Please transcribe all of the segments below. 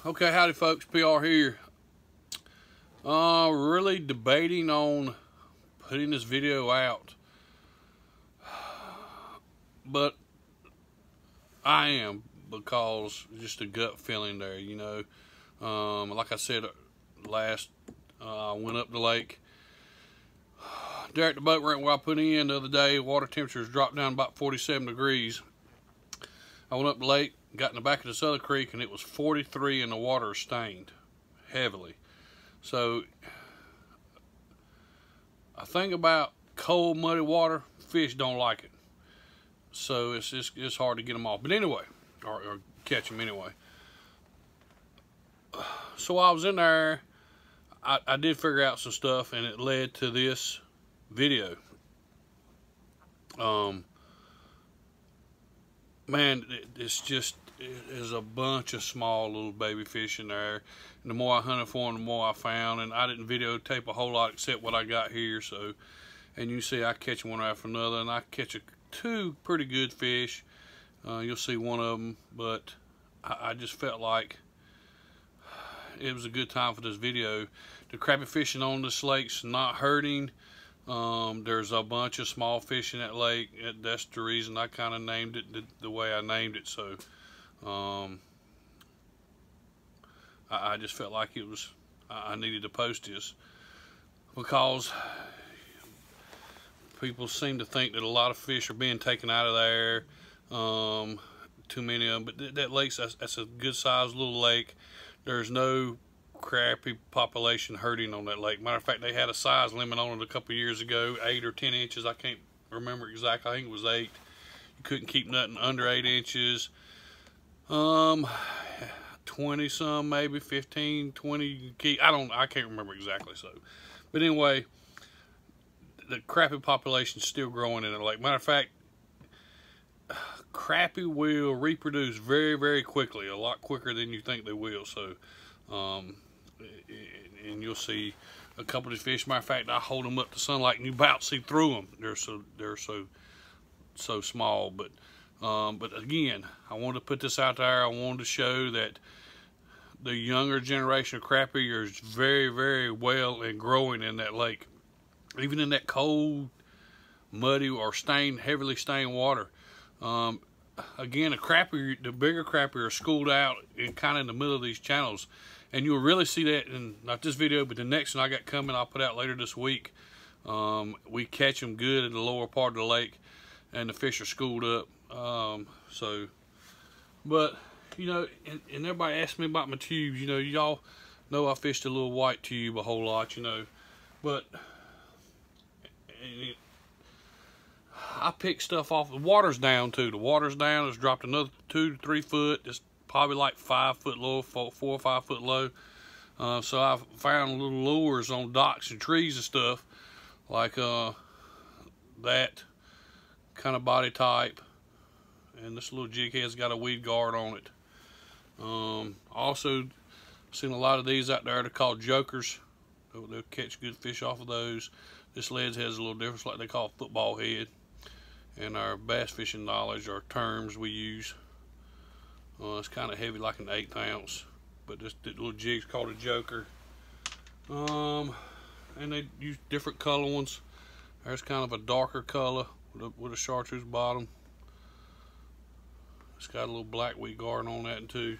Okay, howdy folks, PR here. Really debating on putting this video out, but I am, because just a gut feeling there, you know. Like I said last, I went up the lake. There at the boat ramp where I put in the other day, water temperatures dropped down about 47 degrees. I went up the lake, got in the back of this other creek, and it was 43 and the water stained heavily. So a thing about cold, muddy water, fish don't like it. So it's hard to get them off. But anyway, or catch them anyway. So while I was in there, I did figure out some stuff, and it led to this video. Man, there's a bunch of small little baby fish in there, and the more I hunted for them, the more I found. And I didn't videotape a whole lot except what I got here. So, and you see I catch one after another, and I catch two pretty good fish. You'll see one of them, but I just felt like it was a good time for this video. The crappie fishing on this lake's not hurting. There's a bunch of small fish in that lake. That's the reason I kind of named it the way I named it. So I just felt like I needed to post this, because people seem to think that a lot of fish are being taken out of there, too many of them. But that lake's, that's a good sized little lake. There's no crappie population hurting on that lake. Matter of fact, they had a size limit on it a couple years ago, 8 or 10 inches. I can't remember exactly. I think it was 8. You couldn't keep nothing under 8 inches. 20 some, maybe 15, 20. I can't remember exactly. So, but anyway, the crappie population is still growing in the lake. Matter of fact, crappie will reproduce very, very quickly, a lot quicker than you think they will. So, and you'll see a couple of these fish. Matter of fact, I hold them up to sunlight and you about see through them. They're so small. But again, I wanted to put this out there. I wanted to show that the younger generation of crappie is very, very well and growing in that lake, even in that cold, muddy, or heavily stained water. Again, the bigger crappie are schooled out and kind of in the middle of these channels, and you'll really see that in not this video, but the next one I got coming, I'll put out later this week. We catch them good in the lower part of the lake, and the fish are schooled up. But you know, and everybody asks me about my tubes. You know, y'all know I fished a little white tube a whole lot. You know, but I pick stuff off. The water's down too. The water's down. It's dropped another 2 to 3 foot. It's probably like 5 foot low, 4 or 5 foot low. So I found little lures on docks and trees and stuff, like that kind of body type. And this little jig head's got a weed guard on it. Also seen a lot of these out there. They're called jokers. They'll catch good fish off of those. This lead's head's a little different, like they call a football head. And our bass fishing knowledge are terms we use. It's kind of heavy, like an 1/8 ounce, but this little jig's called a joker. And they use different color ones. There's kind of a darker color with a chartreuse bottom. It's got a little black weed guard on that too.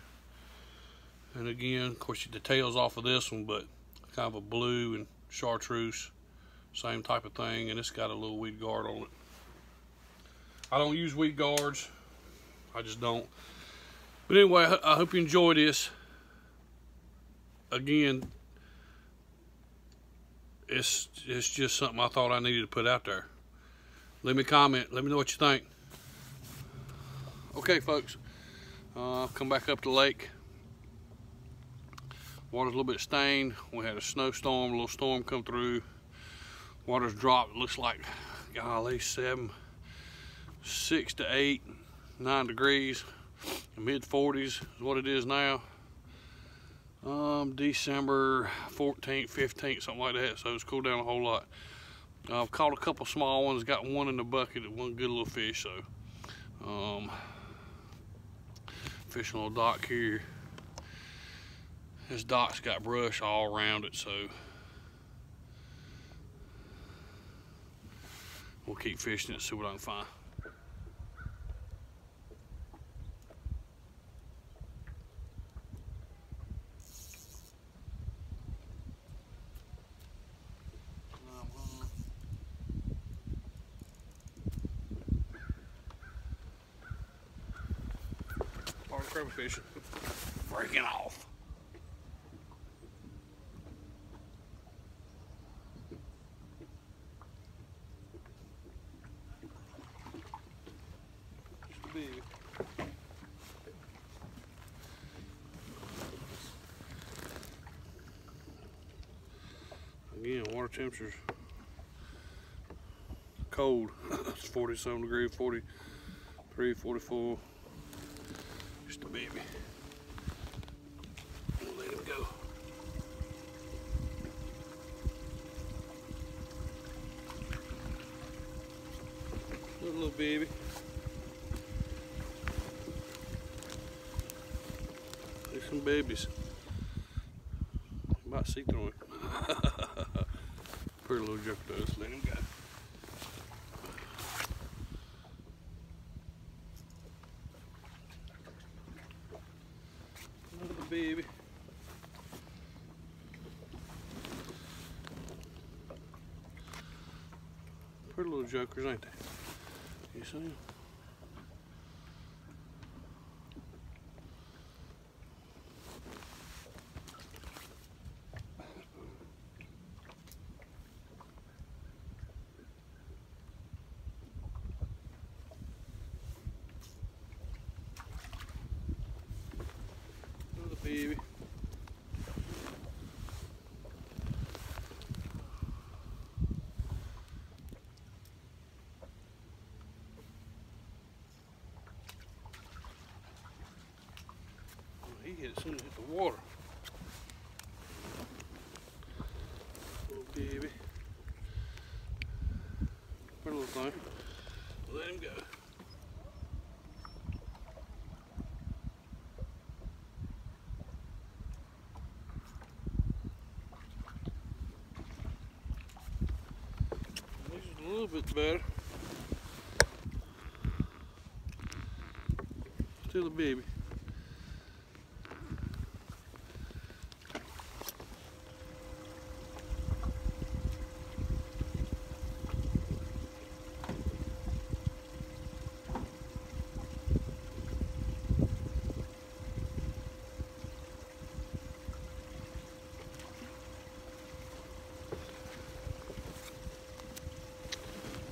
And again, of course, the tail's off of this one, but kind of a blue and chartreuse, same type of thing, and it's got a little weed guard on it. I don't use weed guards. I just don't. But anyway, I hope you enjoy this. Again, it's just something I thought I needed to put out there. Leave me a comment. Let me know what you think. Okay, folks. I've come back up the lake. Water's a little bit stained. We had a snowstorm, a little storm come through. Water's dropped. It looks like, golly, 6 to 8, 9 degrees. Mid 40s is what it is now. December 14th, 15th, something like that. So it's cooled down a whole lot. I've caught a couple small ones. Got one in the bucket, one good little fish. So fishing on the dock here. This dock's got brush all around it, so we'll keep fishing it, see what I can find. Crappie fishing, breaking off. Just big. Again, water temperature's cold. It's 40-something degrees, 43, 44. Just a baby. We'll let him go. Little baby. There's some babies. You might see through him. Pretty little joke though. Let's let him go. Baby. Pretty little jokers, ain't they? You see them? Baby. He hit it as soon as it hit the water. Little baby. Pretty little thing. Let him go. A little bit better. Still a baby.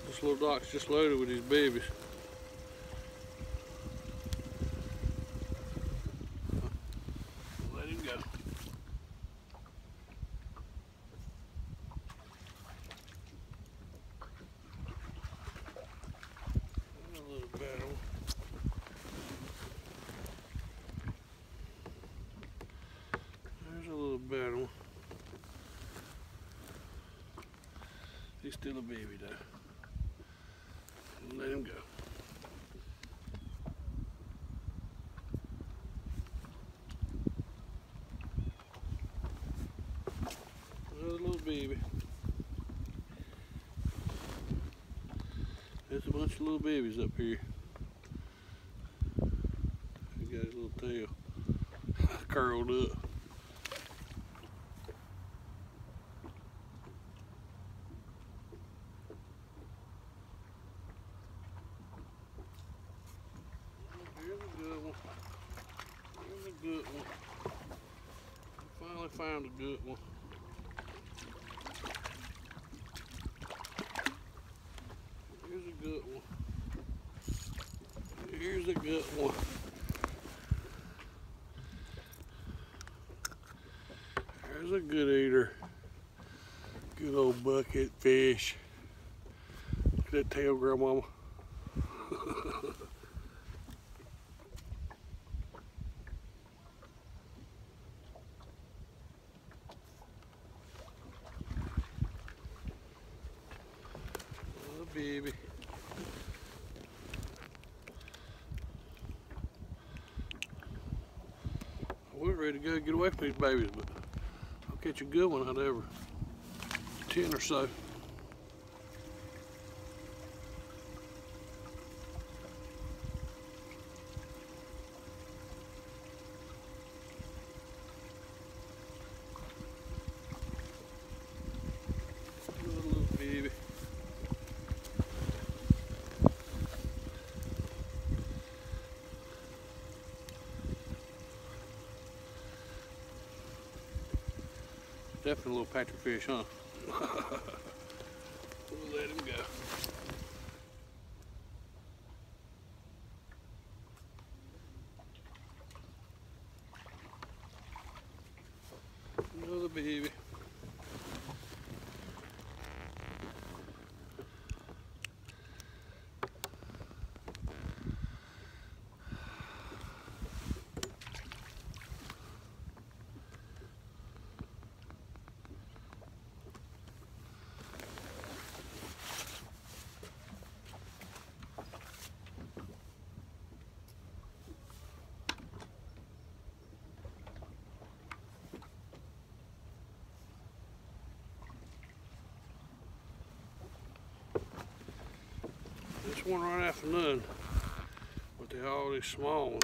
This little dock's just loaded with these babies. Let him go. A little better one. There's a little better one. He's still a baby though. Let him go. Another little baby. There's a bunch of little babies up here. He got his little tail curled up. Good one. Finally found a good one. Here's a good one. Here's a good one. There's a good eater. Good old bucket fish. Look at that tail, Grandmama. Baby. I We're ready to go get away from these babies, but I'll catch a good one out of every 10 or so. Little baby. Definitely a little patcher fish, huh? We'll let him go. Another baby. This one right after none, but they all these small ones.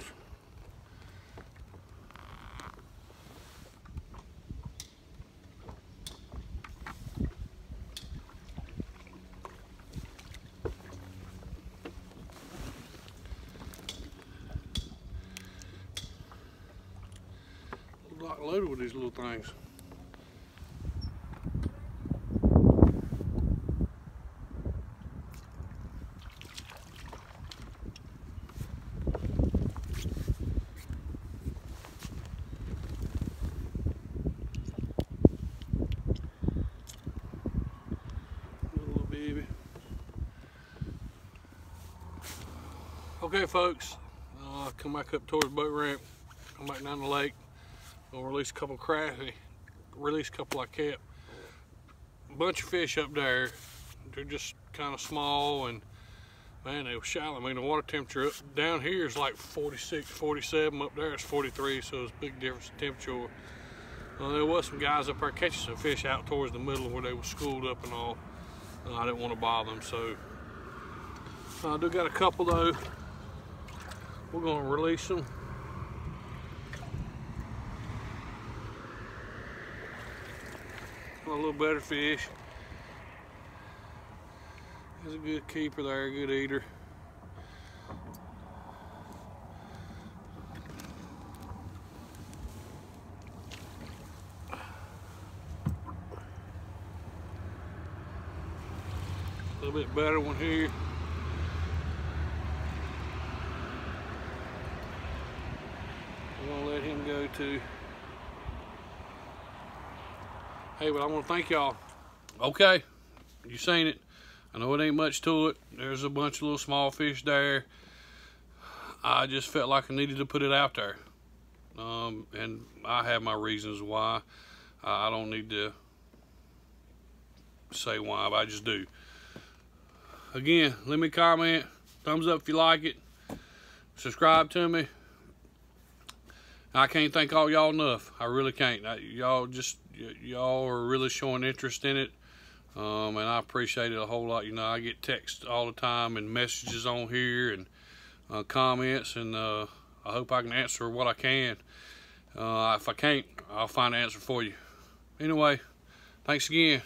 Lock loaded with these little things. Okay, folks, come back up towards the boat ramp, come back down the lake. Gonna release a couple of crappie, release a couple I kept. A bunch of fish up there. They're just kind of small, and man, they were shallow. I mean, the water temperature up down here is like 46, 47. Up there it's 43, so it's a big difference in temperature. There was some guys up there catching some fish out towards the middle where they were schooled up and all. I didn't want to bother them, so I do got a couple though. We're gonna release them. A little better fish. He's a good keeper there, a good eater. A little bit better one here. I'm gonna let him go too. Hey, but I want to thank y'all. Okay, you seen it. I know it ain't much to it. There's a bunch of little small fish there. I just felt like I needed to put it out there. And I have my reasons why. I don't need to say why, but I just do. Again, let me comment. Thumbs up if you like it. Subscribe to me. I can't thank all y'all enough. I really can't. Y'all are really showing interest in it, and I appreciate it a whole lot. You know, I get texts all the time and messages on here and comments, and I hope I can answer what I can. If I can't, I'll find an answer for you. Anyway, thanks again.